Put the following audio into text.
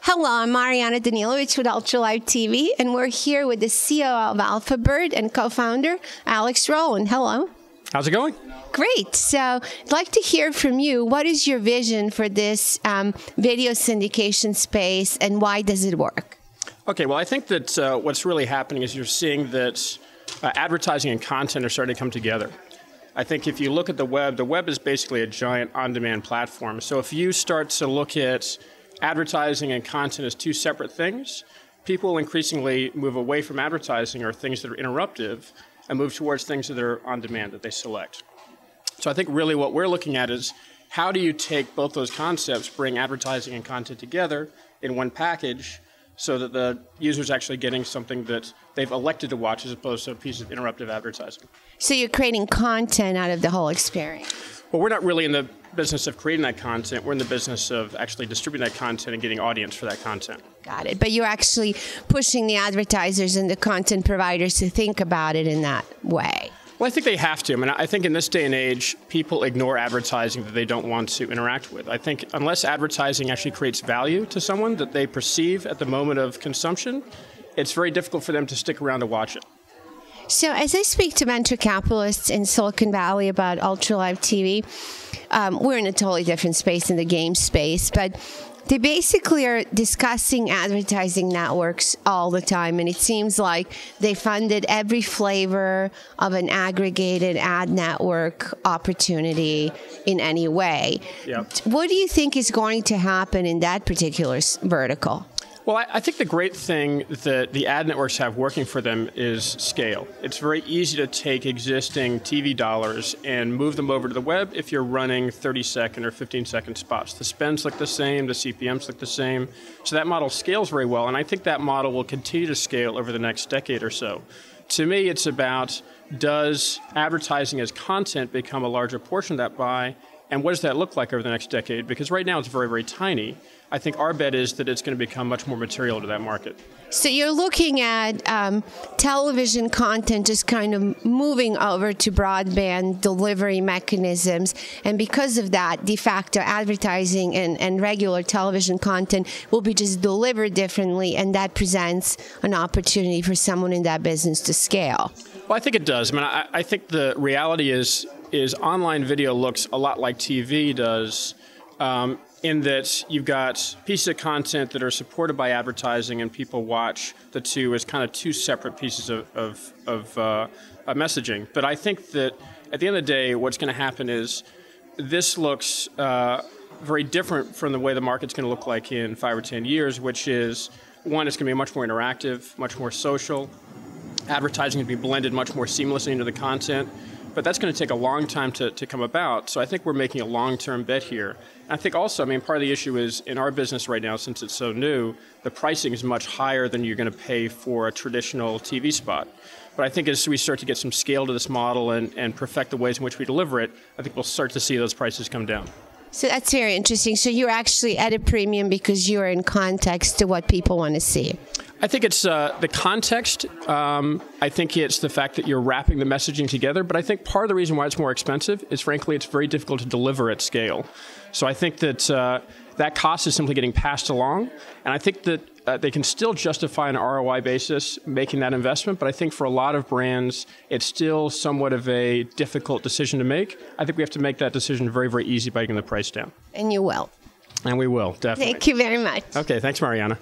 Hello, I'm Mariana Danilovich with Ultralife TV, and we're here with the CEO of Alphabird and co-founder, Alex Rowland. Hello. How's it going? Great. So I'd like to hear from you. What is your vision for this video syndication space, and why does it work? Okay, well, I think that what's really happening is you're seeing that advertising and content are starting to come together. I think if you look at the web is basically a giant on-demand platform. So if you start to look at advertising and content as two separate things, people will increasingly move away from advertising or things that are interruptive and move towards things that are on demand that they select. So I think really what we're looking at is how do you take both those concepts, bring advertising and content together in one package so that the user's actually getting something that they've elected to watch as opposed to a piece of interruptive advertising. So you're creating content out of the whole experience. Well, we're not really in the business of creating that content. We're in the business of actually distributing that content and getting audience for that content. Got it. But you're actually pushing the advertisers and the content providers to think about it in that way. Well, I think they have to. I mean, I think in this day and age, people ignore advertising that they don't want to interact with. I think unless advertising actually creates value to someone that they perceive at the moment of consumption, it's very difficult for them to stick around to watch it. So as I speak to venture capitalists in Silicon Valley about Ultralife TV, we're in a totally different space in the game space, but they basically are discussing advertising networks all the time, and it seems like they funded every flavor of an aggregated ad network opportunity in any way. Yep. What do you think is going to happen in that particular vertical? Well, I think the great thing that the ad networks have working for them is scale. It's very easy to take existing TV dollars and move them over to the web if you're running 30-second or 15-second spots. The spends look the same, the CPMs look the same. So that model scales very well, and I think that model will continue to scale over the next decade or so. To me, it's about, does advertising as content become a larger portion of that pie? And what does that look like over the next decade? Because right now it's very, very tiny. I think our bet is that it's going to become much more material to that market. So you're looking at television content just kind of moving over to broadband delivery mechanisms. And because of that, de facto advertising and regular television content will be just delivered differently. And that presents an opportunity for someone in that business to scale. Well, I think it does. I mean, I think the reality is online video looks a lot like TV does, in that you've got pieces of content that are supported by advertising, and people watch the two as kind of two separate pieces of messaging. But I think that at the end of the day, what's going to happen is this looks very different from the way the market's going to look like in 5 or 10 years, which is, one, it's going to be much more interactive, much more social. Advertising can be blended much more seamlessly into the content. But that's going to take a long time to come about. So I think we're making a long-term bet here. And I think also, I mean, part of the issue is in our business right now, since it's so new, the pricing is much higher than you're going to pay for a traditional TV spot. But I think as we start to get some scale to this model and perfect the ways in which we deliver it, I think we'll start to see those prices come down. So that's very interesting. So you're actually at a premium because you're in context to what people want to see. I think it's the context. I think it's the fact that you're wrapping the messaging together. But I think part of the reason why it's more expensive is, frankly, it's very difficult to deliver at scale. So I think that that cost is simply getting passed along. And I think that they can still justify an ROI basis making that investment. But I think for a lot of brands, it's still somewhat of a difficult decision to make. I think we have to make that decision very, very easy by getting the price down. And you will. And we will, definitely. Thank you very much. Okay, thanks, Mariana.